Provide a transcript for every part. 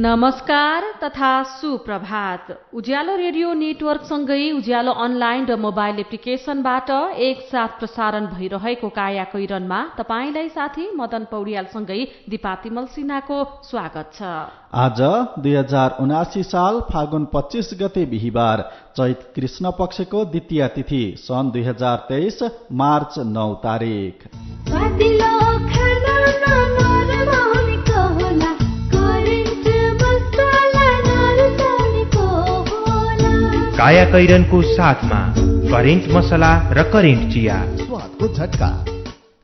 नमस्कार तथा सुप्रभात। उज्यालो रेडियो नेटवर्कसँगै उज्यालो अनलाइन र मोबाइल एप्लिकेशनबाट एकसाथ प्रसारण भइरहेको काया कैरनमा तपाईंलाई साथी मदन पौड्यालसँगै दिपातिमल सिन्हाको स्वागत छ। आज 2079 साल फागुन 25 गते बिहिबार, चैत कृष्ण पक्षको द्वितीय तिथि, सन् 2023 मार्च 9 तारिक। काया कैरनको साथमा करेन्ट मसला र करेन्ट चिया, स्वादको झट्का।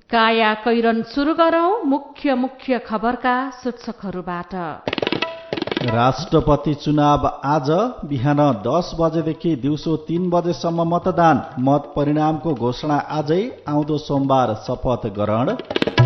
काया कैरन सुरु गरौं मुख्य खबरका शीर्षकहरूबाट। राष्ट्रपति चुनाव आज बिहान 10 बजेदेखि दिउँसो 3 बजेसम्म मतदान। मत परिणामको घोषणा आजै, आउँदो सोमबार शपथ ग्रहण।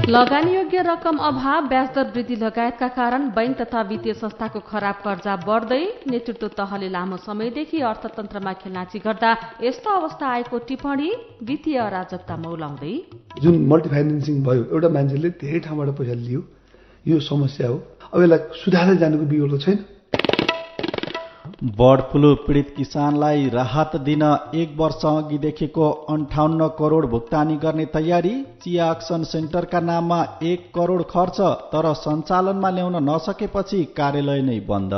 लगानीयोग्य रकम अभाव, ब्याजदर वृद्धि लगायतका कारण बैंक तथा वित्तीय संस्थाको खराब कर्जा बढ्दै। नेतृत्व तहले लामो समयदेखि अर्थतन्त्रमा खेलनाची गर्दा यस्तो अवस्था आएको टिप्पणी। वित्तीय अराजकता मौलाउँदै जुन मल्टी फाइनेन्सिङ भयो, एउटा मान्छेले धेरै ठाउँबाट पैसा लियो, यो समस्या हो। अब यसलाई सुधार्दै जानुको विकल्प छैन। बर्ड फ्लू पीडित किसानलाई राहत दिन 1 वर्ष अघिदेखिको 58 करोड भुक्तानी गर्ने तयारी। चिया एक्सन सेन्टरका नाममा 1 करोड खर्च, तर सञ्चालनमा ल्याउन नसकेपछि कार्यालय नै बन्द।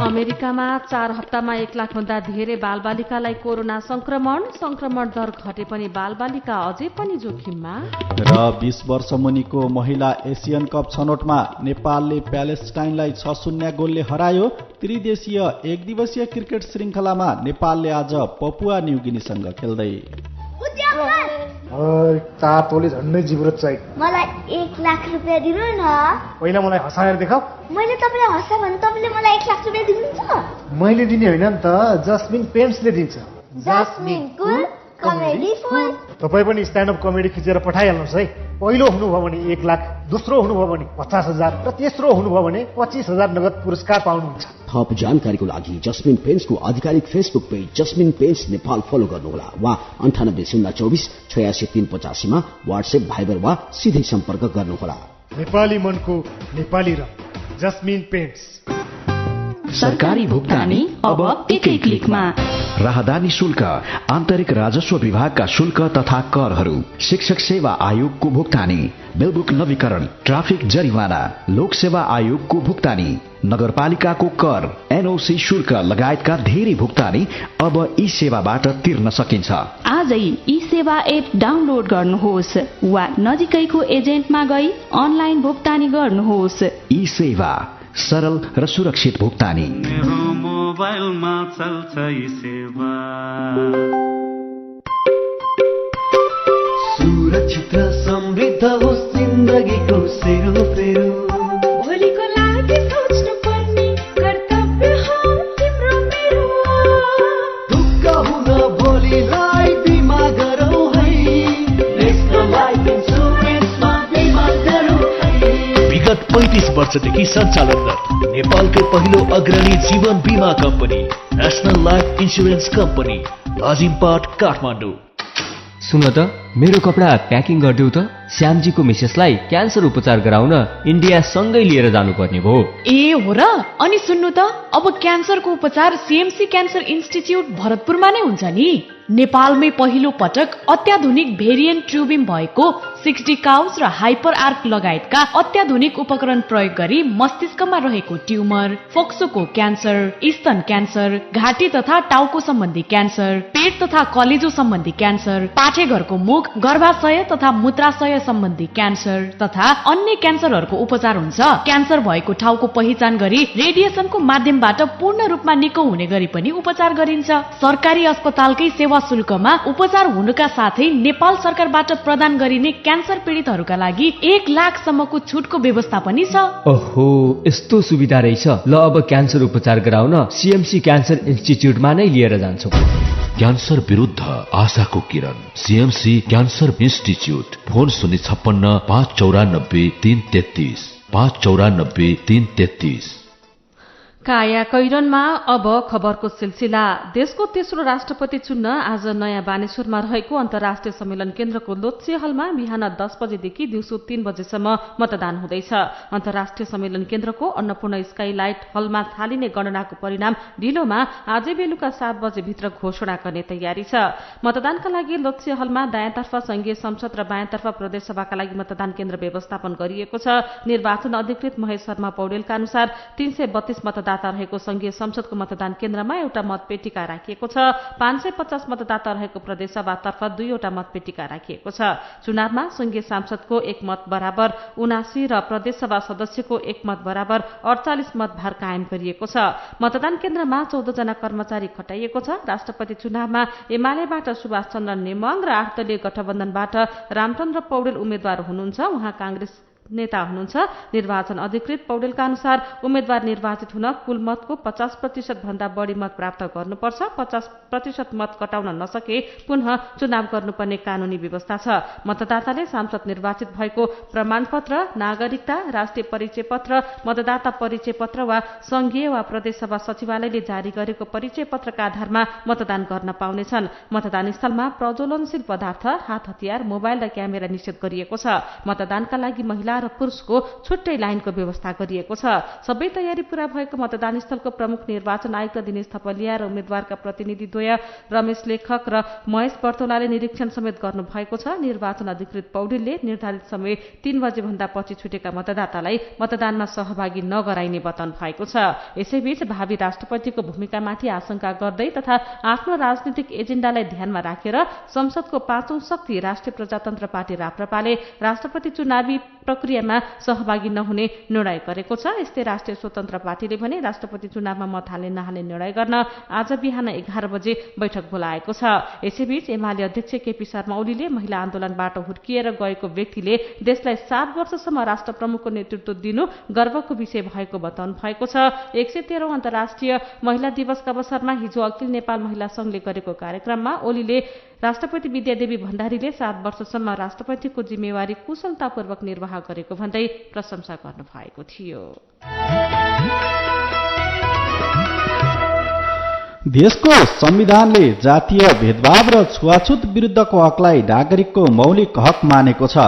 अमेरिकामा 4 हप्तामा 1 लाखभन्दा धेरै बालबालिकालाई कोरोना संक्रमण दर घटे पनि बालबालिका अझै पनि जोखिममा। र 20 वर्ष मुनिको महिला एसियन कप छनौटमा नेपालले प्यालेस्टाइनलाई 6-0 गोलले हरायो। त्रिदेशीय 1 दिवसीय क्रिकेट श्रृङ्खलामा नेपालले आज पपुवा न्युगिनीसँग खेल्दै। 4 तोले झन्डै जिब्रो चाहियो। मलाई 1 लाख रुपैयाँ दिनु न। पहिला मलाई हँसाएर देखाऊ। मैले तपाईँलाई हँसा भने तपाईँले मलाई 1 लाख रुपैयाँ दिनुहुन्छ? मैले दिने होइन नि त, जस्मिन पेन्सले दिन्छ। जस्मिन कुल कमेडी फुल। तपाईँ पनि स्ट्यान्डअप कमेडी खिचेर पठाइहाल्नुहोस् है। पहिलो हुनुभयो भने 1 लाख, दोस्रो हुनुभयो भने 50,000 र तेस्रो हुनुभयो भने 25,000 नगद पुरस्कार पाउनुहुन्छ। थप जानकारीको लागि जस्मिन पेन्सको आधिकारिक फेसबुक पेज जस्मिन पेन्स नेपाल फलो गर्नुहोला वा 98 024 86 385 मा व्हाट्सएप, भाइबर वा सिधै सम्पर्क गर्नुहोला। नेपाली मनको नेपाली रङ, जस्मिन पेन्स। सरकारी भुक्तानी अब एकै क्लिकमा। राहदानी शुल्क, आन्तरिक राजस्व विभागका शुल्क तथा करहरू, शिक्षक सेवा आयोगको भुक्तानी, बिलबुक नवीकरण, ट्राफिक जरिवाना, लोक सेवा आयोगको भुक्तानी, नगरपालिकाको कर, एनओसी शुल्क लगायतका धेरै भुक्तानी अब ई सेवाबाट तिर्न सकिन्छ। आजै ई सेवा एप डाउनलोड गर्नुहोस् वा नजिकैको एजेन्टमा गई अनलाइन भुक्तानी गर्नुहोस्। ई सेवा, सरल र सुरक्षित भुक्तानी। मेरो मोबाइलमा चल्छ ई सेवा। सुरक्षित र समृद्ध होस् जिन्दगीको सेरोफेरो। भोलिको लागि सोच्नु पर्ने कर्तव्य हो तिम्रो मेरो। ढुक्क हुन भोलिलाई बिमा गरौँ है, नेसनल लाइफ इन्सुरेन्समा बिमा गरौँ है। विगत 35 वर्षदेखि सञ्चालनरत नेपालकै पहिलो अग्रणी जीवन बिमा company national life insurance company, Lazimpat, Kathmandu. सुन त, मेरो कपडा प्याकिङ गरिदेऊ त। श्यामजीको मिसेसलाई क्यान्सर उपचार गराउन इन्डिया सँगै लिएर जानुपर्ने भयो। ए हो र? अनि सुन्नु त, अब क्यान्सरको उपचार सीएमसी क्यान्सर इन्स्टिच्युट भरतपुरमा नै हुन्छ नि। नेपालमै पहिलो पटक अत्याधुनिक भेरिएन्ट ट्युबिम भएको 60 काउस र हाइपर आर्क लगायतका अत्याधुनिक उपकरण प्रयोग गरी मस्तिष्कमा रहेको ट्युमर, फोक्सोको क्यान्सर, स्तन क्यान्सर, घाँटी तथा टाउको सम्बन्धी क्यान्सर, पेट तथा कलेजो सम्बन्धी क्यान्सर, पाठेघरको मुख, गर्भाशय तथा मूत्राशय सम्बन्धी क्यान्सर तथा अन्य क्यान्सरहरूको उपचार हुन्छ। क्यान्सर भएको ठाउँको पहिचान गरी रेडिएसनको माध्यमबाट पूर्ण रूपमा निको हुने गरी पनि उपचार गरिन्छ। सरकारी अस्पतालकै सेवा शुल्कमा उपचार हुनुका साथै नेपाल सरकारबाट प्रदान गरिने क्यान्सर पीडितहरूका लागि 1 लाखसम्मको छुटको व्यवस्था पनि छ। ओहो, यस्तो सुविधा रहेछ। ल, अब क्यान्सर उपचार गराउन सीएमसी क्यान्सर इन्स्टिच्युटमा नै लिएर जान्छौ। क्यान्सर विरुद्ध आशाको किरण, सीएमसी क्यान्सर इन्स्टिच्युट। फोन 056 594 333 594 333। काया कैरनमा अब खबरको सिलसिला। देशको तेस्रो राष्ट्रपति चुन्न आज नयाँ बानेश्वरमा रहेको अन्तर्राष्ट्रिय सम्मेलन केन्द्रको लोत्से हलमा बिहान 10 बजेदेखि दिउँसो 3 बजेसम्म मतदान हुँदैछ। अन्तर्राष्ट्रिय सम्मेलन केन्द्रको अन्नपूर्ण स्काईलाइट हलमा थालिने गणनाको परिणाम ढिलोमा आजै बेलुका 7 बजेभित्र घोषणा गर्ने तयारी छ। मतदानका लागि लोत्से हलमा दायाँतर्फ संघीय संसद र बायाँतर्फ प्रदेशसभाका लागि मतदान केन्द्र व्यवस्थापन गरिएको छ। निर्वाचन अधिकृत महेश शर्मा पौडेलका अनुसार 332 मतदाता रहेको संघीय संसदको मतदान केन्द्रमा एउटा मतपेटिका राखिएको छ। 550 मतदाता रहेको प्रदेशसभातर्फ 2वटा मतपेटिका राखिएको छ। चुनावमा संघीय सांसदको 1 मत बराबर 79 र प्रदेशसभा सदस्यको 1 मत बराबर 48 मतभार कायम गरिएको छ। मतदान केन्द्रमा 14 जना कर्मचारी खटाइएको छ। राष्ट्रपति चुनावमा एमालेबाट सुभाष चन्द्र नेमाङ र 8 दलीय गठबन्धनबाट रामचन्द्र पौडेल उम्मेद्वार हुनुहुन्छ। उहाँ कांग्रेस नेता हुनुहुन्छ। निर्वाचन अधिकृत पौडेलका अनुसार उम्मेद्वार निर्वाचित हुन कुल मतको 50% भन्दा बढी मत प्राप्त गर्नुपर्छ। 50% मत कटाउन नसके पुनः चुनाव गर्नुपर्ने कानूनी व्यवस्था छ। मतदाताले सांसद निर्वाचित भएको प्रमाणपत्र, नागरिकता, राष्ट्रिय परिचय पत्र, मतदाता परिचय पत्र वा संघीय वा प्रदेशसभा सचिवालयले जारी गरेको परिचय पत्रका आधारमा मतदान गर्न पाउनेछन्। मतदान स्थलमा प्रज्वलनशील पदार्थ, हात हतियार, मोबाइल र क्यामेरा निषेध गरिएको छ। मतदानका लागि महिला र पुरुषको छुट्टै लाइनको व्यवस्था गरिएको छ। सबै तयारी पूरा भएको मतदान स्थलको प्रमुख निर्वाचन आयुक्त दिनेश थपलिया र उम्मेद्वारका प्रतिनिधिद्वय रमेश लेखक र महेश बर्तौलाले निरीक्षण समेत गर्नु भएको छ। निर्वाचन अधिकृत पौडेलले निर्धारित समय 3 बजे भन्दा पछि छुटेका मतदातालाई मतदानमा सहभागी नगराइने बताउनु भएको छ। यसैबीच भावी राष्ट्रपतिको भूमिकामाथि आशंका गर्दै तथा आफ्नो राजनीतिक एजेन्डालाई ध्यानमा राखेर संसदको 5औं शक्ति राष्ट्रिय प्रजातन्त्र पार्टी राप्रपाले राष्ट्रपति चुनावी प्रक्रियामा सहभागी नहुने निर्णय गरेको छ। यस्तै राष्ट्रिय स्वतन्त्र पार्टीले भने राष्ट्रपति चुनावमा मत हाल्ने नहाल्ने निर्णय गर्न आज बिहान 11 बजे बैठक बोलाएको छ। यसैबीच एमाले अध्यक्ष केपी शर्मा ओलीले महिला आन्दोलनबाट हुर्किएर गएको व्यक्तिले देशलाई 7 वर्षसम्म राष्ट्र प्रमुखको नेतृत्व दिनु गर्वको विषय भएको बताउनु भएको छ। 113औं अन्तर्राष्ट्रिय महिला दिवसका अवसरमा हिजो अखिल नेपाल महिला संघले गरेको कार्यक्रममा ओलीले राष्ट्रपति विद्यादेवी भण्डारीले 7 वर्षसम्म राष्ट्रपतिको जिम्मेवारी कुशलतापूर्वक निर्वाह गरेको भन्दै प्रशंसा गर्नु भएको थियो। देशको संविधानले जातीय भेदभाव र छुवाछुत विरुद्धको हकलाई नागरिकको मौलिक हक मानेको छ।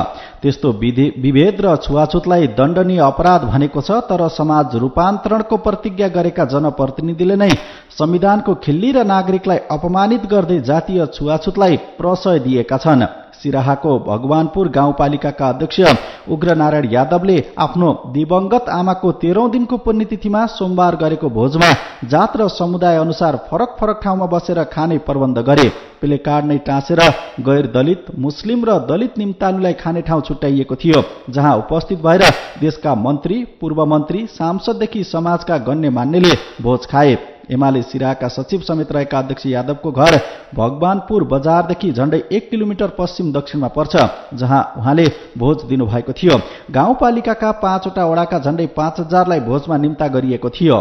त्यस्तो विभेद र छुवाछुतलाई दण्डनीय अपराध भनेको छ। तर समाज रूपान्तरणको प्रतिज्ञा गरेका जनप्रतिनिधिले नै संविधानको खिल्ली र नागरिकलाई अपमानित गर्दै जातीय छुवाछुतलाई प्रशय दिएका छन्। सिराहाको भगवानपुर गाउँपालिकाका अध्यक्ष उग्रनारायण यादवले आफ्नो दिवंगत आमाको 13औं दिनको पुण्यतिथिमा सोमबार गरेको भोजमा जात र समुदाय अनुसार फरक फरक ठाउँमा बसेर खाने प्रबन्ध गरे। प्ले कार्ड नै टाँसेर गैर दलित, मुस्लिम र दलित निम्तालुलाई खाने ठाउँ छुट्याइएको थियो, जहाँ उपस्थित भएर देशका मन्त्री, पूर्व मन्त्री, सांसददेखि समाजका गण्यमान्यले भोज खाए। एमाले सिराहाका सचिव समेत रहेका अध्यक्ष यादवको घर भगवानपुर बजारदेखि झण्डै 1 किलोमिटर पश्चिम दक्षिणमा पर्छ, जहाँ उहाँले भोज दिनुभएको थियो। गाउँपालिकाका 5वटा वडाका झण्डै 5000लाई भोजमा निम्ता गरिएको थियो।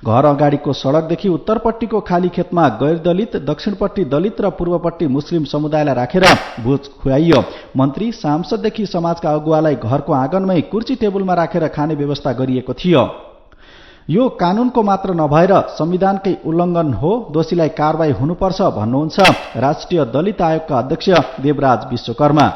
घर अगाडिको सड़कदेखि उत्तरपट्टिको खाली खेतमा गैर दलित, दक्षिणपट्टि दलित र पूर्वपट्टि मुस्लिम समुदायलाई राखेर भोज खुवाइयो। मन्त्री, सांसददेखि समाजका अगुवालाई घरको आँगनमै कुर्सी टेबुलमा राखेर खाने व्यवस्था गरिएको थियो। यो कानूनको मात्र नभएर संविधानकै उल्लङ्घन हो, दोषीलाई कारबाही हुनुपर्छ भन्नुहुन्छ राष्ट्रिय दलित आयोगका अध्यक्ष देवराज विश्वकर्मा।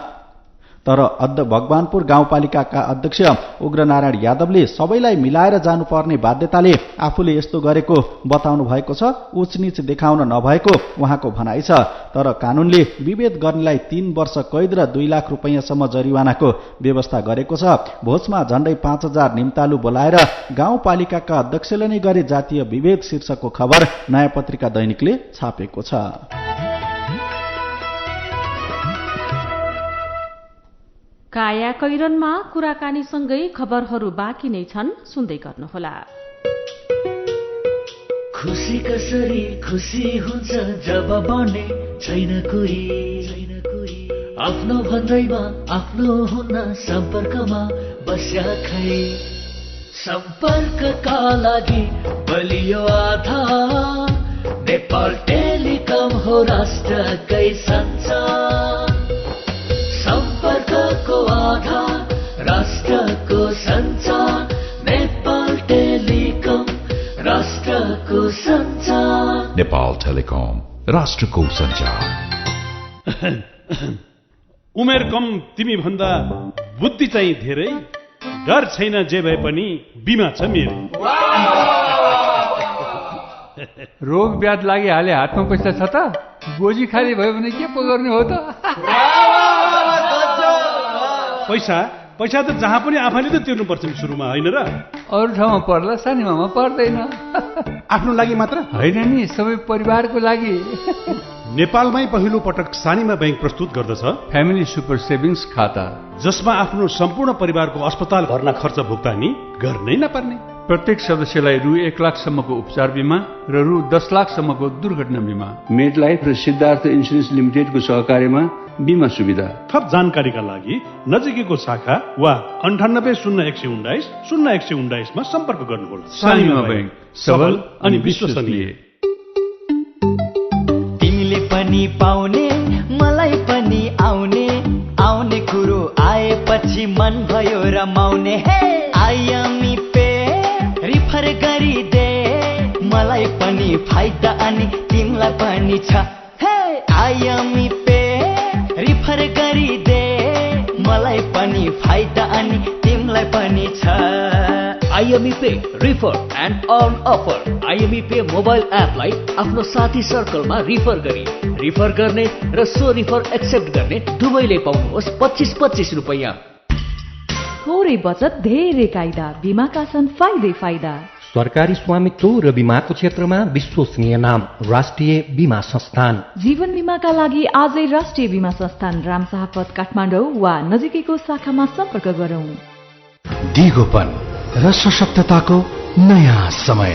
तर भगवानपुर गाउँपालिकाका अध्यक्ष उग्रनारायण यादवले सबैलाई मिलाएर जानुपर्ने बाध्यताले आफूले यस्तो गरेको बताउनु भएको छ। उचनीच देखाउन नभएको उहाँको भनाइ छ। तर कानूनले विभेद गर्नेलाई 3 वर्ष कैद र 2 लाख रुपैयाँसम्म जरिवानाको व्यवस्था गरेको छ। भोजमा झण्डै 5000 निम्तालु बोलाएर गाउँपालिकाका अध्यक्षले नै गरे जातीय विभेद शीर्षकको खबर नयाँ पत्रिका दैनिकले छापेको छ। काया कैरनमा कुराकानीसँगै खबरहरू बाँकी नै छन्, सुन्दै गर्नुहोला। खुसी कसरी खुसी हुन्छ जब बने छैन कोही, आफ्नो भन्दैमा आफ्नो हुन सम्पर्कमा बस्या खै। सम्पर्कका लागि बलियो आधार नेपाल टेलिकम हो राष्ट्रकै सञ्चार। सम्पर्कको आधार राष्ट्रको सञ्चार नेपाल टेलिकम। नेपाल टेलिकम, राष्ट्रको सञ्चार। उमेर कम तिमी भन्दा बुद्धि चाहिँ धेरै, डर छैन जे भए पनि बिमा छ मेरो। रोग ब्याध लागिहाले हातमा पैसा छ त, गोजी खाली भयो भने के पो गर्ने हो त? पैसा त जहाँ पनि आफैले त तिर्नु पर्छ सुरुमा, होइन र? अरू ठाउँमा पर्ला, सानीमामा पर्दैन। आफ्नो लागि मात्र होइन नि, सबै परिवारको लागि। नेपालमै पहिलो पटक सानीमा बैंक प्रस्तुत गर्दछ फ्यामिली सुपर सेभिङ्स खाता, जसमा आफ्नो सम्पूर्ण परिवारको अस्पताल भर्ना खर्च भुक्तानी गर्नै नपर्ने। प्रत्येक सदस्यलाई रु 1 लाखसम्मको उपचार बिमा र रु 10 लाखसम्मको दुर्घटना बिमा। मेडलाइफ र सिद्धार्थ इन्सुरेन्स लिमिटेडको सहकार्यमा बिमा सुविधा। थप जानकारीका लागि नजिकैको शाखा वा 980119 मा सम्पर्क गर्नुहोला। सानीमा बैंक, सबल अनि विश्वसनीय। तिमीले पनि पाउने, मलाई पनि आउने कुरो आएपछि मन भयो रमाउने। आयामी पे रिफर गरिदे, मलाई पनि फाइदा अनि तिमीलाई पनि छ। आयामी पे रिफर गरिदे, मलाई पनि फाइदा अनि तिमीलाई पनि छ। IME pay refer and earn offer. IME pay mobile एपलाई आफ्नो साथी सर्कलमा रिफर गर्ने र सो रिफर एक्सेप्ट गर्ने दुवैले पाउनुहोस् 25-25 रुपैयाँ। थोरै बचत धेरै कायदा, बीमाका छन् फाइदा। सरकारी स्वामित्व र बीमाको क्षेत्रमा विश्वसनीय नाम राष्ट्रिय बीमा संस्थान। जीवन बीमाका लागि आजै राष्ट्रिय बीमा संस्थान रामशाहपथ काठमाडौँ वा नजिकैको शाखामा सम्पर्क गरौँ। दिगोपन र सशक्तताको नयाँ समय।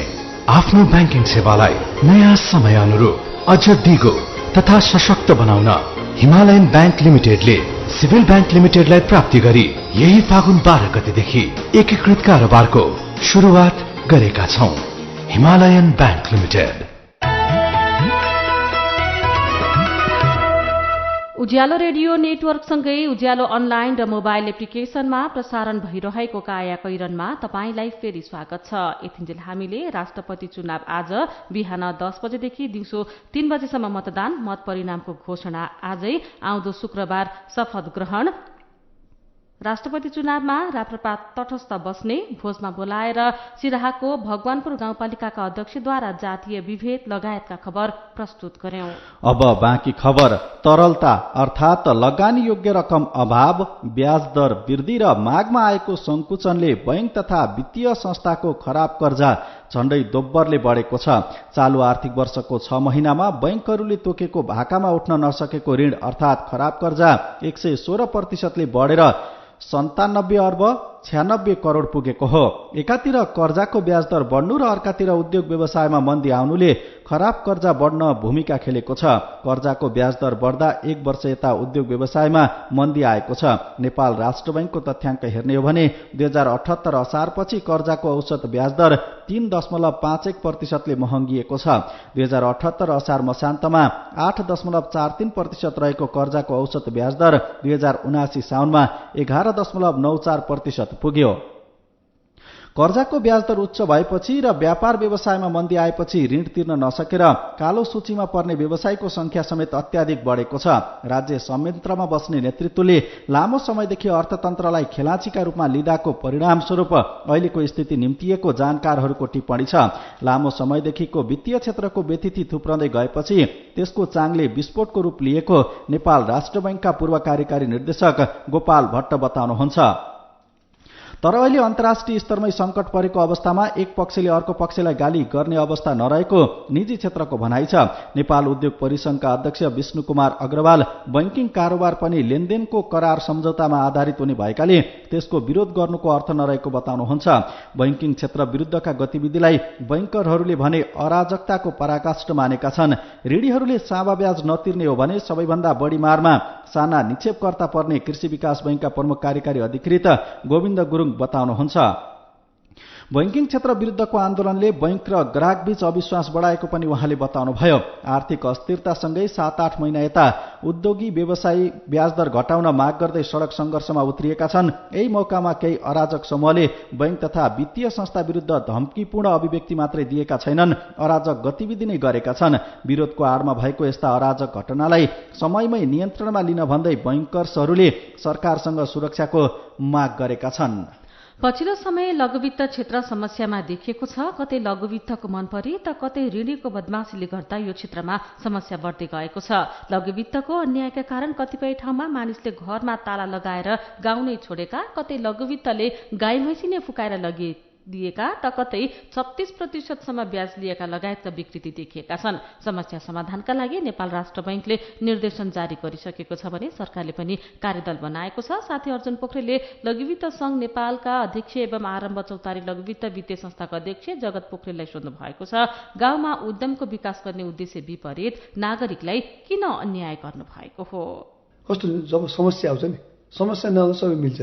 आफ्नो ब्याङ्किङ सेवालाई नयाँ समय अनुरूप अझ दिगो तथा सशक्त बनाउन हिमालयन बैंक लिमिटेडले सिभिल बैंक लिमिटेडलाई प्राप्ति गरी यही फागुन 12 गतेदेखि एकीकृत कारोबारको सुरुवात गरेका छौं। Himalayan bank limited. Ujyaalo radio नेटवर्कसँगै उज्यालो अनलाइन र मोबाइल एप्लिकेशनमा प्रसारण भइरहेको काया कैरनमा तपाईंलाई फेरि स्वागत छ। यतिन्जेल हामीले राष्ट्रपति चुनाव आज बिहान 10 बजेदेखि दिउँसो 3 बजेसम्म मतदान, मत परिणामको घोषणा आजै, आउँदो शुक्रबार शपथ ग्रहण, राष्ट्रपति चुनावमा राप्रपा तटस्थ बस्ने, भोजमा बोलाएर सिराहाको भगवानपुर गाउँपालिकाका अध्यक्षद्वारा जातीय विभेद लगायतका खबर प्रस्तुत गर्यौं। अब बाँकी खबर। तरलता अर्थात लगानी योग्य रकम अभाव, ब्याज दर वृद्धि र मागमा आएको संकुचनले बैंक तथा वित्तीय संस्थाको खराब कर्जा झण्डै दोब्बरले बढेको छ। चालू आर्थिक वर्षको 6 महिनामा बैंकहरूले तोकेको भाकामा उठ्न नसकेको ऋण अर्थात खराब कर्जा 116% बढेर 97 अर्ब 96 करोड पुगेको हो। एकातिर कर्जाको ब्याज दर बढ्नु र अर्कातिर उद्योग व्यवसायमा मन्दी आउनुले खराब कर्जा बढ्न भूमिका खेलेको छ। कर्जाको ब्याज दर बढ्दा 1 वर्ष यता उद्योग व्यवसायमा मन्दी आएको छ। नेपाल राष्ट्र बैंकको तथ्याङ्क हेर्ने हो भने 2078 असारपछि कर्जाको औसत ब्याज दर 3.51% महँगिएको छ। 2078 असार मसान्तमा 8.43% रहेको कर्जाको औसत ब्याज दर 2079 साउनमा 11.94% पुग्यो। कर्जाको ब्याज दर उच्च भएपछि र व्यापार व्यवसायमा मन्दी आएपछि ऋण तिर्न नसकेर कालो सूचीमा पर्ने व्यवसायीको संख्या समेत अत्याधिक बढेको छ। राज्य संयन्त्रमा बस्ने नेतृत्वले लामो समयदेखि अर्थतन्त्रलाई खेलाचीका रूपमा लिँदाको परिणामस्वरूप अहिलेको स्थिति निम्तिएको जानकारहरूको टिप्पणी छ। लामो समयदेखिको वित्तीय क्षेत्रको व्यतिथि थुप्रँदै गएपछि त्यसको चाङले विस्फोटको रूप लिएको नेपाल राष्ट्र बैंकका पूर्व कार्यकारी निर्देशक गोपाल भट्ट बताउनुहुन्छ। तर अहिले अन्तर्राष्ट्रिय स्तरमै संकट परेको अवस्थामा एक पक्षले अर्को पक्षलाई गाली गर्ने अवस्था नरहेको निजी क्षेत्रको भनाइ छ। नेपाल उद्योग परिसंघका अध्यक्ष विष्णु कुमार अग्रवाल बैंकिङ कारोबार पनि लेनदेनको करार सम्झौतामा आधारित हुने भएकाले त्यसको विरोध गर्नुको अर्थ नरहेको बताउनुहुन्छ। बैंकिङ क्षेत्र विरुद्धका गतिविधिलाई बैंकरहरूले भने अराजकताको पराकाष्ठ मानेका छन्। ऋणीहरूले सावा ब्याज नतिर्ने हो भने सबैभन्दा बढी मारमा साना निक्षेपकर्ता पर्ने कृषि विकास बैंकका प्रमुख कार्यकारी अधिकृत गोविन्द गुरुङ बताउनुहुन्छ। बैंकिङ क्षेत्र विरुद्धको आन्दोलनले बैंक र ग्राहकबीच अविश्वास बढाएको पनि उहाँले बताउनुभयो। आर्थिक अस्थिरतासँगै 7-8 महिना यता उद्योगी व्यवसायी ब्याजदर घटाउन माग गर्दै सडक सङ्घर्षमा उत्रिएका छन्। यही मौकामा केही अराजक समूहले बैंक तथा वित्तीय संस्था विरुद्ध धम्कीपूर्ण अभिव्यक्ति मात्रै दिएका छैनन्, अराजक गतिविधि नै गरेका छन्। विरोधको आडमा भएको यस्ता अराजक घटनालाई समयमै नियन्त्रणमा लिन भन्दै बैंकर्सहरूले सरकारसँग सुरक्षाको माग गरेका छन्। पछिल्लो समय लघुवित्त क्षेत्र समस्यामा देखिएको छ। कतै लघुवित्तको मनपरी त कतै ऋणीको बदमाशीले गर्दा यो क्षेत्रमा समस्या बढ्दै गएको छ। लघुवित्तको अन्यायका कारण कतिपय ठाउँमा मानिसले घरमा ताला लगाएर गाउँ नै छोडेका, कतै लघुवित्तले गाई भैँसी नै फुकाएर दिएका त कतै 36% ब्याज लिएका लगायतका विकृति देखिएका छन्। समस्या समाधानका लागि नेपाल राष्ट्र बैंकले निर्देशन जारी गरिसकेको छ भने सरकारले पनि कार्यदल बनाएको छ। साथै अर्जुन पोखरेलले लघुवित्त संघ नेपालका अध्यक्ष एवं आरम्भ चौतारी लघुवित्त वित्तीय संस्थाका अध्यक्ष जगत पोखरेललाई सोध्नु भएको छ, गाउँमा उद्यमको विकास गर्ने उद्देश्य विपरीत नागरिकलाई किन अन्याय गर्नु भएको हो? कस्तो जब समस्या आउँछ नि, समस्या नहुँदा सबै मिल्छ,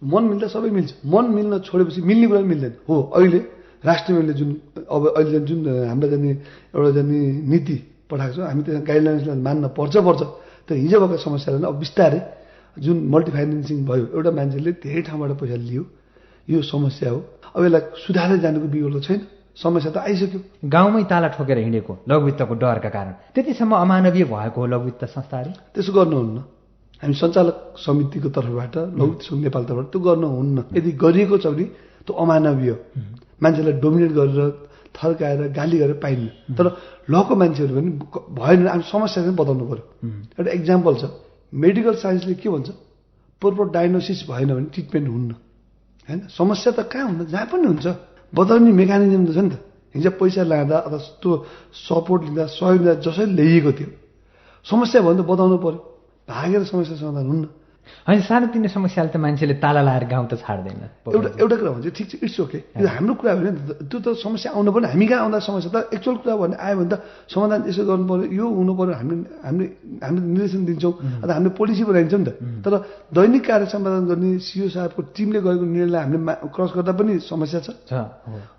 मन मिल्दा सबै मिल्छ। मन मिल्न छोडेपछि मिल्ने कुरा मिल्दैन हो। अहिले राष्ट्रिय बैंकले अहिले जुन हाम्रो एउटा नीति पठाएको छ, हामी त्यसमा गाइडलाइन्सलाई मान्न पर्छ। तर हिजो भएको समस्यालाई अब बिस्तारै जुन मल्टी फाइनेन्सिङ भयो, एउटा मान्छेले धेरै ठाउँबाट पैसा लियो, यो समस्या हो। अब यसलाई सुधारेर जानुको विकल्प छैन, समस्या त आइसक्यो। गाउँमै ताला ठोकेर हिँडेको लघुवित्तको डरका कारण त्यतिसम्म अमानवीय भएको हो लघुवित्त संस्थाले। त्यसो गर्नुहुन्न। हामी सञ्चालक समितिको तर्फबाट लघुवित्त संघ नेपाल तर्फबाट त्यो गर्नुहुन्न। यदि गरिएको छ भने त्यो अमानवीय, मान्छेलाई डोमिनेट गरेर थर्काएर गाली गरेर पाइन्न। तर लको मान्छेहरू पनि भएन, हामी समस्या चाहिँ बताउनु पर्यो। एउटा इक्जाम्पल छ, मेडिकल साइन्सले के भन्छ, प्रोपर डायग्नोसिस भएन भने ट्रिटमेन्ट हुन्न होइन। समस्या त कहाँ हुन्छ, जहाँ पनि हुन्छ, बताउने मेकानिजम त छ नि त। हिजो पैसा लाँदा अथवा त्यो सपोर्ट लिँदा सहयोग लिँदा जसरी ल्याइएको थियो, समस्या भयो भने त बताउनु पर्यो, भागेर समस्या समाधान हुन्न। होइन, सानोतिनो समस्याले त मान्छेले ताला लाएर गाउँ त छाड्दैन। एउटा कुरा भन्छ ठिक छ, इट्स ओके, यो हाम्रो कुरा होइन, त्यो त समस्या आउनु पर्यो। हामी कहाँ आउँदा समस्या त एक्चुअल कुरा भने आयो भने त समाधान यसो गर्नु पर्यो, यो हुनु पर्यो। हामीले निर्देशन दिन्छौँ अथवा हामीले पोलिसी बनाइदिन्छौँ नि त। तर दैनिक कार्य सम्पादन गर्ने सिओ साहबको टिमले गरेको निर्णयलाई हामीले क्रस गर्दा पनि समस्या छ।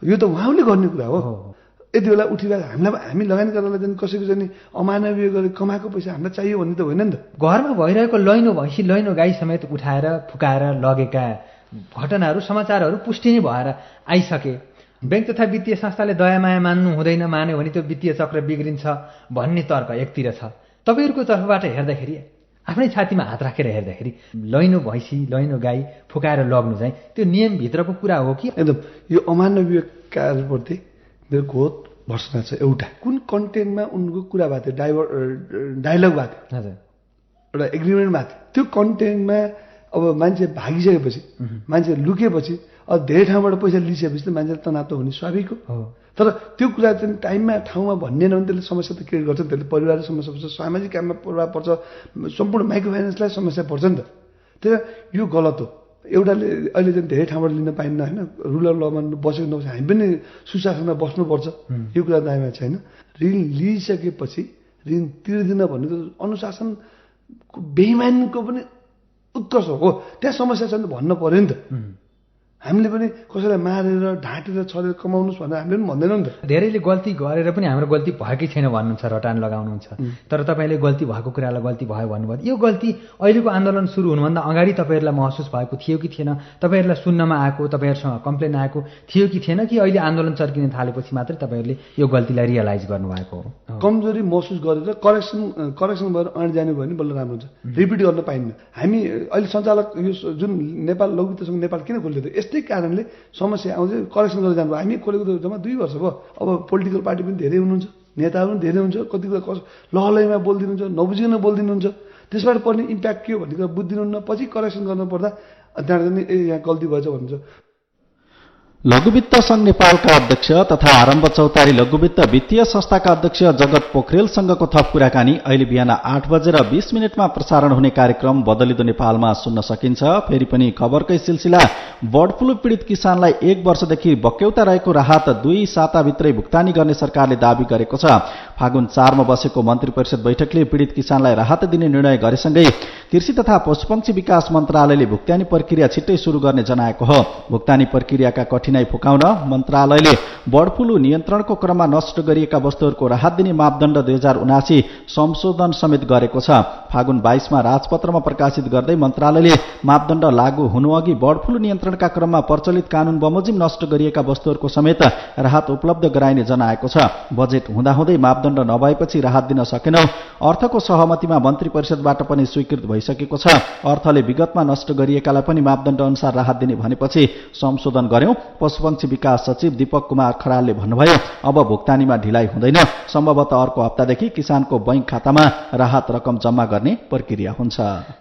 यो त उहाँले गर्ने कुरा हो। यति बेला उठिरहेको हामी लगानी गर्नलाई चाहिँ कसैको चाहिँ अमानवीय गरेर कमाएको पैसा हामीलाई चाहियो भन्ने त होइन नि त। घरमा भइरहेको लैनो भैँसी लैनो गाई समेत उठाएर फुकाएर लगेका घटनाहरू समाचारहरू पुष्टि नै भएर आइसके। बैंक तथा वित्तीय संस्थाले दयामाया मान्नु हुँदैन, मान्यो भने त्यो वित्तीय चक्र बिग्रिन्छ भन्ने तर्क एकतिर छ। तपाईँहरूको तर्फबाट हेर्दाखेरि, आफ्नै छातीमा हात राखेर हेर्दाखेरि लैनो भैँसी लैनो गाई फुकाएर लग्नु चाहिँ त्यो नियमभित्रको कुरा हो कि? एकदम यो अमानवीय कार्यप्रति मेरो बहुत भर्सना छ। एउटा कुन कन्टेन्टमा उनको कुरा भएको थियो, डायलग भएको थियो, एउटा एग्रिमेन्ट भएको थियो, त्यो कन्टेन्टमा अब मान्छे भागिसकेपछि, मान्छे लुकेपछि, अब धेरै ठाउँबाट पैसा लिइसकेपछि त मान्छेले तनाव त हुने स्वाभाविक हो। तर त्यो कुरा चाहिँ टाइममा ठाउँमा भनिएन भने त्यसले समस्या त क्रिएट गर्छ नि। त्यसले परिवारले समस्या पर्छ, सामाजिक काममा प्रभाव पर्छ, सम्पूर्ण माइक्रो फाइनेन्सलाई समस्या पर्छ नि त। त्यही यो गलत हो। एउटाले अहिले चाहिँ धेरै ठाउँबाट लिन पाइन्न होइन, रुरल लमा बसेको नबसेको हामी पनि सुशासनमा बस्नुपर्छ, यो कुरा दायमा छैन। ऋण लिइसकेपछि ऋण तिर्दिन भनेको अनुशासनको बेइमानीको पनि उत्कर्ष हो। त्यहाँ समस्या छ नि त भन्न पर्यो नि त। हामीले पनि कसैलाई मारेर ढाँटेर छरेर कमाउनुहोस् भनेर हामीले पनि भन्दैनौँ नि त। धेरैले गल्ती गरेर पनि हाम्रो गल्ती भएकै छैन भन्नुहुन्छ, रटान लगाउनुहुन्छ। तर तपाईँले गल्ती भएको कुरालाई गल्ती भयो भन्नुभयो। यो गल्ती अहिलेको आन्दोलन सुरु हुनुभन्दा अगाडि तपाईँहरूलाई महसुस भएको थियो कि थिएन? तपाईँहरूलाई सुन्नमा आएको, तपाईँहरूसँग कम्प्लेन आएको थियो कि थिएन, कि अहिले आन्दोलन चर्किन थालेपछि मात्रै तपाईँहरूले यो गल्तीलाई रियलाइज गर्नुभएको हो? कमजोरी महसुस गरेर करेक्सन भएर अगाडि जानु भयो भने बल्ल राम्रो हुन्छ, रिपिट गर्न पाइन्न। हामी अहिले सञ्चालक यो जुन नेपाल लघुवित्त संघ नेपाल किन खोल्यो त? यस्तै कारणले समस्या आउँछ, करेक्सन गरेर जानुभयो। हामी खोलेको त जम्मा 2 वर्ष भयो। अब पोलिटिकल पार्टी पनि धेरै हुनुहुन्छ, नेताहरू पनि धेरै हुन्छ, कति कुरा लहलैमा बोलिदिनुहुन्छ, नबुझिकन बोलिदिनुहुन्छ। त्यसबाट पर्ने इम्प्याक्ट के हो भन्ने कुरा बुझिदिनुहुन्न, पछि करेक्सन गर्नुपर्दा त्यहाँबाट यहाँ गल्ती भएछ भन्नुहुन्छ। लघुवित्त संघ नेपालका अध्यक्ष तथा आरम्भ चौतारी लघुवित्त वित्तीय संस्थाका अध्यक्ष जगत पोखरेलसँगको थप कुराकानी अहिले बिहान 8:20 प्रसारण हुने कार्यक्रम बदलिदो नेपालमा सुन्न सकिन्छ। फेरि पनि खबरकै सिलसिला। बर्ड फ्लू पीडित किसानलाई 1 वर्षदेखि बक्यौता रहेको राहत 2 साताभित्रै भुक्तानी गर्ने सरकारले दावी गरेको छ। फागुन 4 मा बसेको मन्त्री परिषद बैठकले पीडित किसानलाई राहत दिने निर्णय गरेसँगै कृषि तथा पशुपक्षी विकास मन्त्रालयले भुक्तानी प्रक्रिया छिट्टै सुरु गर्ने जनाएको हो। भुक्तानी प्रक्रियाका कठिनाई फुकाउन मन्त्रालयले बर्ड फ्लू नियन्त्रणको क्रममा नष्ट गरिएका वस्तुहरूको राहत दिने मापदण्ड 2079 संशोधन समेत गरेको छ। फागुन 22 मा राजपत्रमा प्रकाशित गर्दै मन्त्रालयले मापदण्ड लागू हुनुअघि बर्ड फ्लू नियन्त्रणका क्रममा प्रचलित कानून बमोजिम नष्ट गरिएका वस्तुहरूको समेत राहत उपलब्ध गराइने जनाएको छ। बजेट हुँदाहुँदै मापदण्ड नभएपछि राहत दिन सकेनौ। अर्थको सहमतिमा मन्त्री परिषदबाट पनि स्वीकृत भइसकेको छ। अर्थले विगतमा नष्ट गरिएकालाई पनि मापदण्ड अनुसार राहत दिने भनेपछि संशोधन गर्यौं। पशुपक्षी विकास सचिव दीपक कुमार खरालले भन्नुभयो, अब भुक्तानीमा ढिलाइ हुँदैन। सम्भवतः अर्को हप्तादेखि किसानको बैंक खातामा राहत रकम जम्मा गर्ने प्रक्रिया हुन्छ।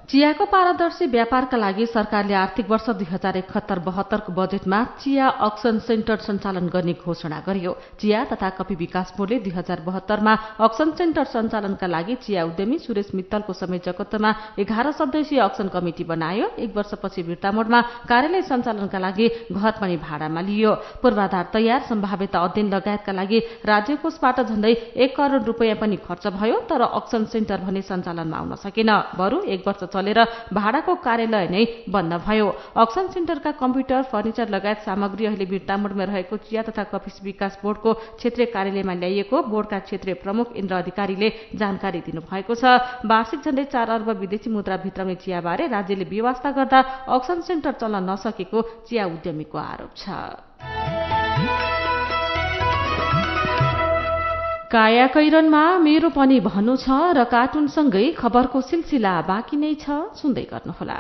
चियाको पारदर्शी व्यापारका लागि सरकारले आर्थिक वर्ष 2071-72 को बजेटमा चिया अक्सन सेन्टर सञ्चालन गर्ने घोषणा गर्यो। चिया तथा कफी विकास बोर्डले 2072 मा अक्सन सेन्टर सञ्चालनका लागि चिया उद्यमी सुरेश मित्तलको संयोजकत्वमा 11 सदस्यीय अक्सन कमिटी बनायो। 1 वर्षपछि बिर्तामोडमा कार्यालय सञ्चालनका लागि घर पनि भाडामा लियो। पूर्वाधार तयार, सम्भाव्यता अध्ययन लगायतका लागि राज्य कोषबाट झण्डै 1 करोड रुपैयाँ पनि खर्च भयो। तर अक्सन सेन्टर भने सञ्चालनमा आउन सकेन। बरु 1 वर्ष चलेर भाडाको कार्यालय नै बन्द भयो। अक्सन सेन्टरका कम्प्युटर, फर्निचर लगायत सामग्री अहिले बिर्तामोडमा रहेको चिया तथा कफी विकास बोर्डको क्षेत्रीय कार्यालयमा ल्याइएको बोर्डका क्षेत्रीय प्रमुख इन्द्र अधिकारीले जानकारी दिनुभएको छ। वार्षिक झण्डै 4 अर्ब विदेशी मुद्रा भित्राउने चियाबारे राज्यले व्यवस्था गर्दा अक्सन सेन्टर चल्न नसकेको चिया उद्यमीको आरोप छ। काया कैरनमा मेरो पनि भन्नु छ र कार्टुनसँगै खबरको सिलसिला बाँकी नै छ। सुन्दै गर्नुहोला।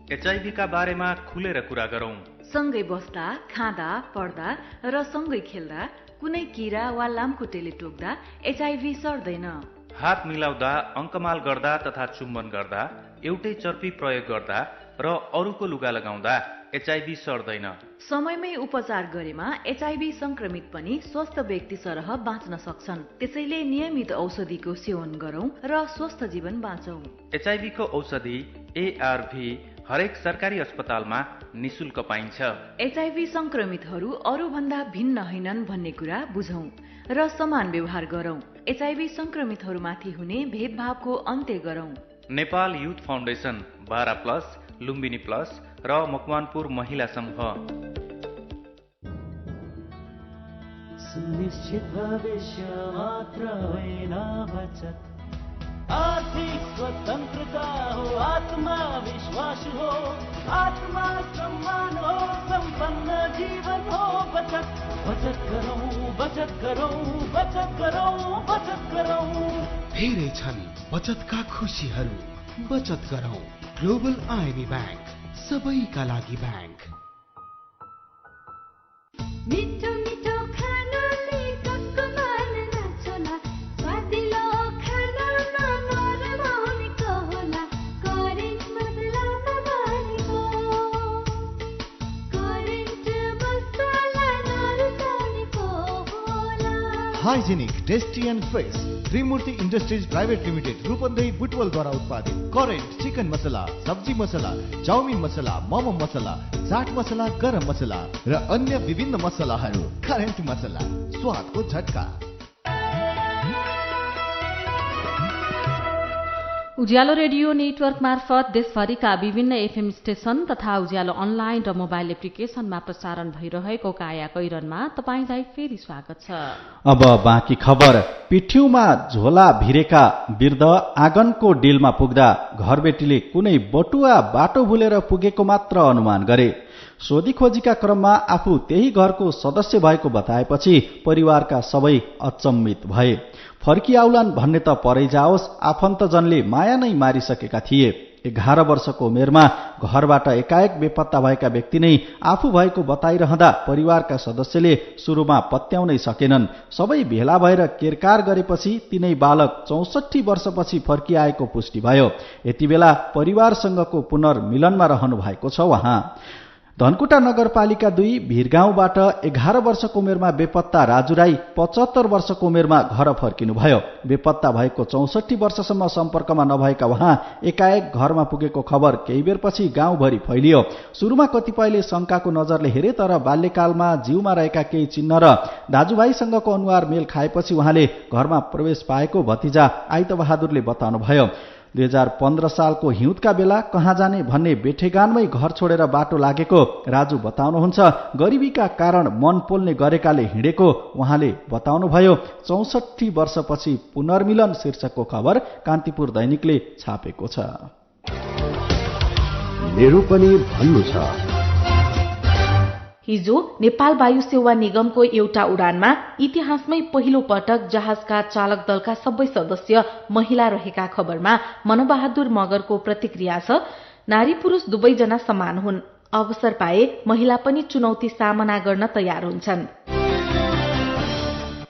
एचआईभी का बारेमा खुलेर कुरा गरौं। सँगै बस्दा, खाँदा, पढ्दा र सँगै खेल्दा कुनै किरा वा लामखुट्टेले टोक्दा एचआईभी सर्दैन। हात मिलाउँदा, अङ्कमाल गर्दा तथा चुम्बन गर्दा, एउटै चर्पी प्रयोग गर्दा र अरूको लुगा लगाउँदा एचआईभी सर्दैन। समयमै उपचार गरेमा एचआईभी संक्रमित पनि स्वस्थ व्यक्ति सरह बाँच्न सक्छन्। त्यसैले नियमित औषधिको सेवन गरौं र स्वस्थ जीवन बाँचौं। एचआईभी को औषधि एआरभी हरेक सरकारी अस्पतालमा निशुल्क पाइन्छ। एचआईभी संक्रमितहरू अरूभन्दा भिन्न होइनन् भन्ने कुरा बुझौं र समान व्यवहार गरौं। एचआईभी संक्रमितहरूमाथि हुने भेदभावको अन्त्य गरौं। Nepal youth foundation, Bara plus, Lumbini plus र मकवानपुर महिला समूह। सुनिश्चित भविष्य मात्र होइन बचत, आर्थिक स्वतन्त्रता हो, आत्मविश्वास हो, आत्मा सम्मान हो, सम्पन्न जीवन हो। बचत बचत गरौँ, बचत गरौँ, बचत गरौँ, बचत गरौँ। धेरै छन् बचतका खुसीहरू, बचत गरौँ। ग्लोबल आईएमई ब्याङ्क, सबैका लागि ब्याङ्क। मिठो मिठो खानाले कसको मन नछोला, स्वादिलो खानामा नरमाउनेको होला। करेन्ट बदलाउन भनेको, करेन्ट बस्दालाई नरुचाउनेको होला। Hygienic, tasty and fresh Trimurti industries private limited Rupandehi बुटवलद्वारा उत्पादित करेन्ट चिकन मसला, सब्जी मसला, चाउमिन मसला, मोमो मसला, चाट मसला, गरम मसला र अन्य विभिन्न मसलाहरू। करेन्ट मसला, स्वादको झट्का। उज्यालो रेडियो नेटवर्क मार्फत देशभरिका विभिन्न एफएम स्टेशन तथा उज्यालो अनलाइन र मोबाइल एप्लिकेशनमा प्रसारण भइरहेको काया कैरनमा तपाईंलाई फेरि स्वागत छ। अब बाँकी खबर। पिठ्यूमा झोला भिरेका वृद्ध आँगनको डिलमा पुग्दा घरबेटीले कुनै बटुवा बाटो भुलेर पुगेको मात्र अनुमान गरे। सोधीखोजीका क्रममा आफू त्यही घरको सदस्य भएको बताएपछि परिवारका सबै अचम्मित भए। फर्किआउलान् भन्ने त परै जाओस्, आफन्तजनले माया नै मारिसकेका थिए। 11 वर्षको उमेरमा घरबाट एकाएक बेपत्ता भएका व्यक्ति नै आफू भएको बताइरहँदा परिवारका सदस्यले सुरुमा पत्याउनै सकेनन्। सबै भेला भएर केरकार गरेपछि तिनै बालक 64 वर्षपछि फर्किआएको पुष्टि भयो। यति बेला परिवारसँगको पुनर्मिलनमा रहनु भएको छ उहाँ। धनकुटा नगरपालिका 2 भिरगाउँबाट 11 वर्षको उमेरमा बेपत्ता राजु राई 75 वर्षको उमेरमा घर फर्किनुभयो। बेपत्ता भएको 64 वर्षसम्म सम्पर्कमा नभएका उहाँ एकाएक घरमा पुगेको खबर केही बेरपछि गाउँभरि फैलियो। सुरुमा कतिपयले शंकाको नजरले हेरे, तर बाल्यकालमा जिउमा रहेका केही चिन्ह र दाजुभाइसँगको अनुहार मेल खाएपछि उहाँले घरमा प्रवेश पाएको भतिजा आइतबहादुरले बताउनुभयो। 2015 सालको हिउँदका बेला कहाँ जाने भन्ने बेठेगानमै घर छोडेर बाटो लागेको राजु बताउनुहुन्छ। गरिबीका कारण मन पोल्ने गरेकाले हिँडेको उहाँले बताउनुभयो। 64 वर्षपछि पुनर्मिलन शीर्षकको खबर कान्तिपुर दैनिकले छापेको छ। मेरो पनि भन्नु छ। हिजो नेपाल वायु सेवा निगमको एउटा उडानमा इतिहासमै पहिलो पटक जहाजका चालक दलका सबै सदस्य महिला रहेका खबरमा मनबहादुर मगरको प्रतिक्रिया छ। नारी पुरुष दुवैजना समान हुन्। अवसर पाए महिला पनि चुनौती सामना गर्न तयार हुन्छन्।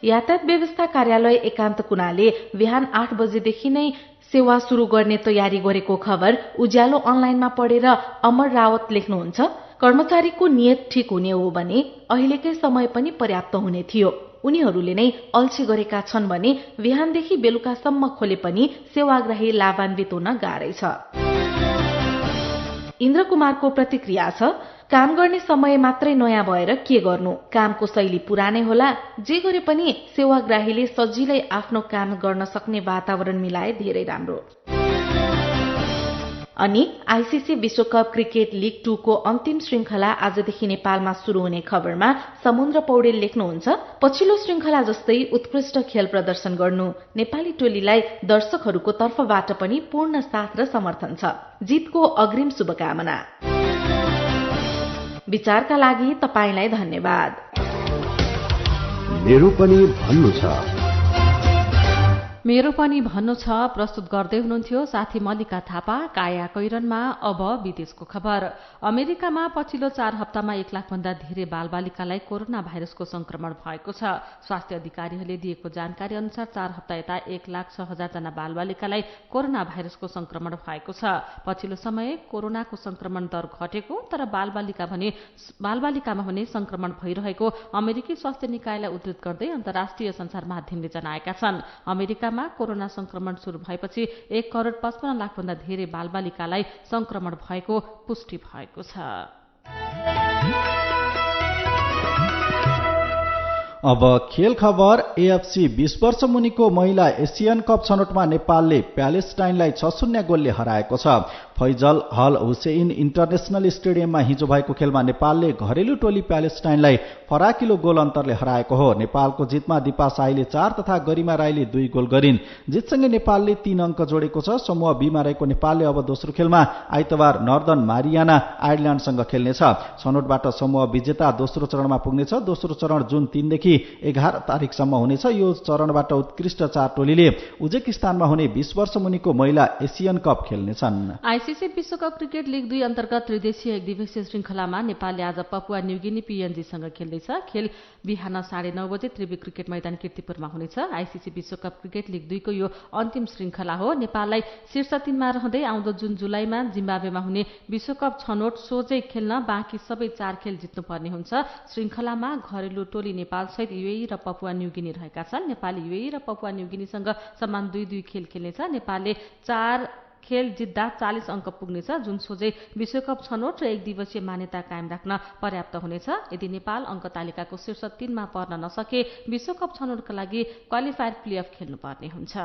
यातायात व्यवस्था कार्यालय एकान्त कुनाले बिहान 8 बजेदेखि नै सेवा शुरू गर्ने तयारी गरेको खबर उज्यालो अनलाइनमा पढेर अमर रावत लेख्नुहुन्छ। कर्मचारीको नियत ठीक हुने हो भने अहिलेकै समय पनि पर्याप्त हुने थियो। उनीहरूले नै अल्छी गरेका छन् भने बिहानदेखि बेलुकासम्म खोले पनि सेवाग्राही लाभान्वित हुन गाह्रै छ। इन्द्र कुमारको प्रतिक्रिया छ। काम गर्ने समय मात्रै नयाँ भएर के गर्नु, कामको शैली पुरानै होला। जे गरे पनि सेवाग्राहीले सजिलै आफ्नो काम गर्न सक्ने वातावरण मिलाए धेरै राम्रो। अनि आईसीसी विश्वकप क्रिकेट लीग 2 को अन्तिम श्रृंखला आजदेखि नेपालमा शुरू हुने खबरमा समुद्र पौडेल लेख्नुहुन्छ। पछिल्लो श्रृंखला जस्तै उत्कृष्ट खेल प्रदर्शन गर्नु। नेपाली टोलीलाई दर्शकहरूको तर्फबाट पनि पूर्ण साथ र समर्थन छ। जितको अग्रिम शुभकामना। विचारका लागि तपाईलाई धन्यवाद। मेरो पनि भन्नु छ। मेरो पनि भन्नु छ प्रस्तुत गर्दै हुनुहुन्थ्यो साथी मल्लिका थापा। काया कैरनमा अब विदेशको खबर। अमेरिकामा पछिल्लो 4 हप्तामा 1 लाख भन्दा धेरै बालबालिकालाई कोरोना भाइरसको संक्रमण भएको छ। स्वास्थ्य अधिकारीहरूले दिएको जानकारी अनुसार 4 हप्ता यता 1,06,000 जना बालबालिकालाई कोरोना भाइरसको संक्रमण भएको छ। पछिल्लो समय कोरोनाको संक्रमण दर घटेको तर बालबालिकामा भने संक्रमण भइरहेको अमेरिकी स्वास्थ्य निकायलाई उद्धृत गर्दै अन्तर्राष्ट्रिय सञ्चार माध्यमले जनाएका छन्। अमेरिकामा कोरोना संक्रमण शुरू भएपछि 1,55 लाख भन्दा धेरै बालबालिकालाई संक्रमण भएको पुष्टि भएको छ। अब खेल खबर। एएफसी 20 वर्ष मुनिको महिला एसियन कप छनौटमा नेपालले प्यालेस्टाइनलाई 6-0 गोलले हराएको छ। फैजल हल हुसेइन इन्टरनेशनल स्टेडियममा हिजो भएको खेलमा नेपालले घरेलु टोली प्यालेस्टाइनलाई फराकिलो गोल अन्तरले हराएको हो। नेपालको जितमा दिपा साईले 4 तथा गरिमा राईले 2 गोल गरिन्। जितसँगै नेपालले 3 अङ्क जोडेको छ। समूह बीमा रहेको नेपालले अब दोस्रो खेलमा आइतबार नर्दन मारियाना आयरल्यान्डसँग खेल्नेछ। छनौटबाट समूह विजेता दोस्रो चरणमा पुग्नेछ। दोस्रो चरण जुन 3 देखि 11 तारिकसम्म हुनेछ। यो चरणबाट उत्कृष्ट 4 टोलीले उज्बेकिस्तानमा हुने 20 वर्ष मुनिको महिला एसियन कप खेल्नेछन्। आईसीसी विश्वकप क्रिकेट लीग 2 अन्तर्गत त्रिदेशीय एकदिवसीय श्रृंखलामा नेपालले आज पपुवा न्युगिनी पीएनजीसँग खेल्दैछ। खेल बिहान 9:30 बजे त्रिवी क्रिकेट मैदान कीर्तिपुरमा हुनेछ। आईसीसी विश्वकप क्रिकेट लीग 2 को यो अन्तिम श्रृंखला हो। नेपाललाई शीर्ष 3मा रहँदै आउँदो जुन जुलाईमा जिम्बाब्वेमा हुने विश्वकप छनौट सोझै खेल्न बाँकी सबै 4 खेल जित्नुपर्ने हुन्छ। श्रृंखलामा घरेलु टोली नेपाल सहित यूएई र पपुवा न्युगिनी रहेका छन्। नेपालले यूएई र पपुवा न्युगिनीसँग समान 2-2 खेल खेल्नेछ। नेपालले 4 खेल जित्दा 40 अङ्क पुग्नेछ, जुन सोझै विश्वकप छनौट र एक दिवसीय मान्यता कायम राख्न पर्याप्त हुनेछ। यदि नेपाल अङ्क तालिकाको शीर्ष 3मा पर्न नसके विश्वकप छनौटका लागि क्वालिफायर प्लेअफ खेल्नुपर्ने हुन्छ।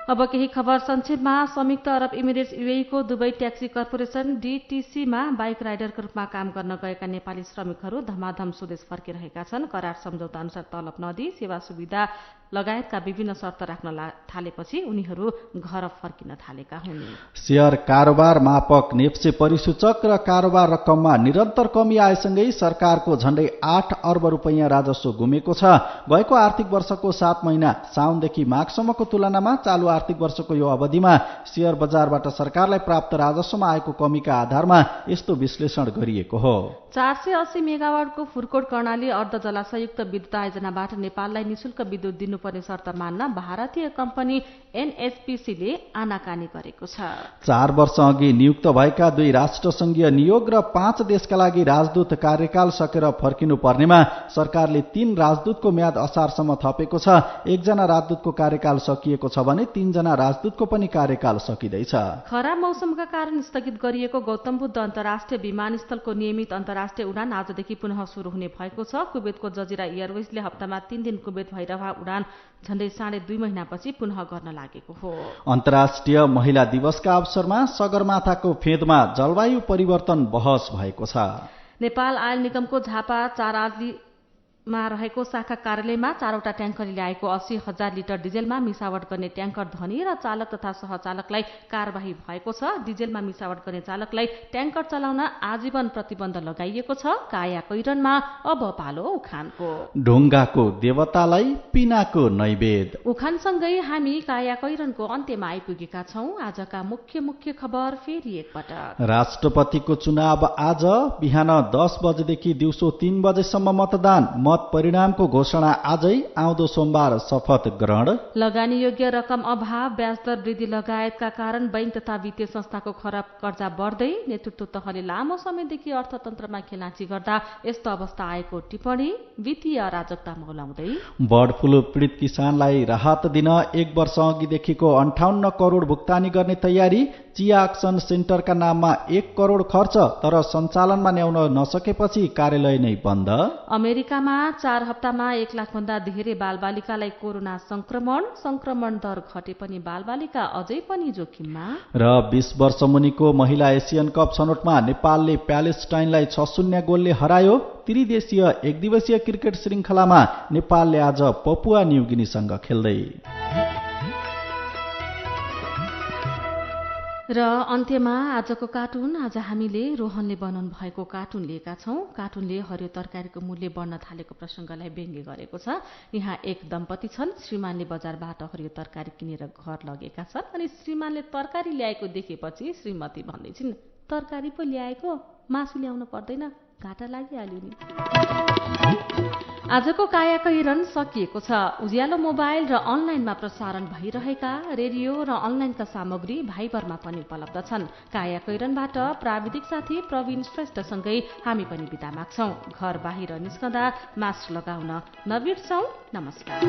अब केही खबर संक्षेपमा। संयुक्त अरब इमिरेट्स यूएई को दुबई ट्याक्सी कर्पोरेसन डीटीसीमा बाइक राइडरको रूपमा काम गर्न गएका नेपाली श्रमिकहरू धमाधम स्वदेश फर्किरहेका छन्। करार सम्झौता अनुसार तलब नदिई सेवा सुविधा लगायतका विभिन्न शर्त राख्न थालेपछि उनीहरू घर फर्किन थालेका हुन्। शेयर कारोबार मापक नेप्से परिसूचक र कारोबार रकममा निरन्तर कमी आएसँगै सरकारको झण्डै 8 अर्ब रुपैयाँ राजस्व गुमेको छ। गएको आर्थिक वर्षको 7 महिना साउनदेखि माघसम्मको तुलनामा चालु आर्थिक वर्षको यो अवधिमा शेयर बजारबाट सरकारलाई प्राप्त राजस्वमा आएको कमीका आधारमा यस्तो विश्लेषण गरिएको हो। 480 मेगावाटको फुरकोट कर्णाली अर्ध जलाशयुक्त विद्युत आयोजनाबाट नेपाललाई निशुल्क विद्युत दिनुपर्ने शर्त मान्न भारतीय कम्पनी एनएचपीसीले आनाकानी गरेको छ। 4 वर्ष अघि नियुक्त भएका 2 राष्ट्रसङ्घीय नियोग र 5 देशका लागि राजदूत कार्यकाल सकेर फर्किनु पर्नेमा सरकारले 3 राजदूतको म्याद असारसम्म थपेको छ। 1 जना राजदूतको कार्यकाल सकिएको छ भने 3 जना राजदूतको पनि कार्यकाल सकिँदैछ। खराब मौसमका कारण स्थगित गरिएको गौतम बुद्ध अन्तर्राष्ट्रिय विमानस्थलको नियमित अन्तर्राष्ट्रिय उडान आजदेखि पुनः सुरु हुने भएको छ। कुवेतको जजिरा एयरवेजले हप्तामा 3 दिन कुवेत भैरवा उडान झण्डै 2.5 महिनापछि पुनः गर्न लागेको हो। अन्तर्राष्ट्रिय महिला दिवसका अवसरमा सगरमाथाको फेदमा जलवायु परिवर्तन बहस भएको छ। नेपाल आयल निगमको झापा 4 मा रहेको शाखा कार्यालयमा 4वटा ट्याङ्करले ल्याएको 80,000 लिटर डिजेलमा मिसावट गर्ने ट्याङ्कर धनी र चालक तथा सहचालकलाई कारबाही भएको छ। डिजेलमा मिसावट गर्ने चालकलाई ट्याङ्कर चलाउन आजीवन प्रतिबन्ध लगाइएको छ। काया कैरनमा अब पालो उखानको। ढुङ्गाको देवतालाई पिनाको नैवेद। उखानसँगै हामी काया कैरनको अन्त्यमा आइपुगेका छौं। आजका मुख्य खबर फेरि एकपटक। राष्ट्रपतिको चुनाव आज बिहान 10 बजेदेखि दिउँसो 3 बजेसम्म मतदान। मत परिणामको घोषणा आजै, आउँदो सोमबार शपथ ग्रहण। लगानी योग्य रकम अभाव, ब्याजदर वृद्धि लगायतका कारण बैंक तथा वित्तीय संस्थाको खराब कर्जा बढ्दै। नेतृत्व तहले लामो समयदेखि अर्थतन्त्रमा खेलाँची गर्दा यस्तो अवस्था आएको टिप्पणी। वित्तीय अराजकता मौलाउँदै। बर्ड फ्लू पीडित किसानलाई राहत दिन 1 वर्ष अघिदेखिको 58 करोड भुक्तानी गर्ने तयारी। चिया एक्सन सेन्टरका नाममा 1 करोड खर्च, तर सञ्चालनमा ल्याउन नसकेपछि कार्यालय नै बन्द। अमेरिकामा 4 हप्तामा 1 लाख भन्दा धेरै बालबालिकालाई कोरोना संक्रमण दर घटे पनि बालबालिका अझै पनि जोखिममा। र 20 वर्ष मुनिको महिला एसियन कप छनौटमा नेपालले प्यालेस्टाइनलाई 6-0 गोलले हरायो। त्रिदेशीय एकदिवसीय क्रिकेट श्रृङ्खलामा नेपालले आज पपुवा न्युगिनीसँग खेल्दै। र अन्त्यमा आजको कार्टुन। आज हामीले रोहनले बनाउनु भएको कार्टुन लिएका छौं। कार्टुनले हरियो तरकारीको मूल्य बढ्न थालेको प्रसंगलाई व्यङ्ग्य गरेको छ। यहाँ एक दम्पति छन्। श्रीमानले बजारबाट हरियो तरकारी किनेर घर लगेका छन् अनि श्रीमानले तरकारी ल्याएको देखेपछि श्रीमती भन्दैछिन्, तरकारी पो ल्याएको, मासु ल्याउन पर्दैन, घाटा लागिहाल्यो नि। आजको काया कैरन सकिएको छ। उज्यालो मोबाइल र अनलाइनमा प्रसारण भइरहेका रेडियो र अनलाइनका सामग्री भाइबरमा पनि उपलब्ध छन्। काया कैरनबाट प्राविधिक साथी प्रवीण श्रेष्ठसँगै हामी पनि बिदा माग्छौं। घर बाहिर निस्कँदा मास्क लगाउन नबिर्सौं। नमस्कार।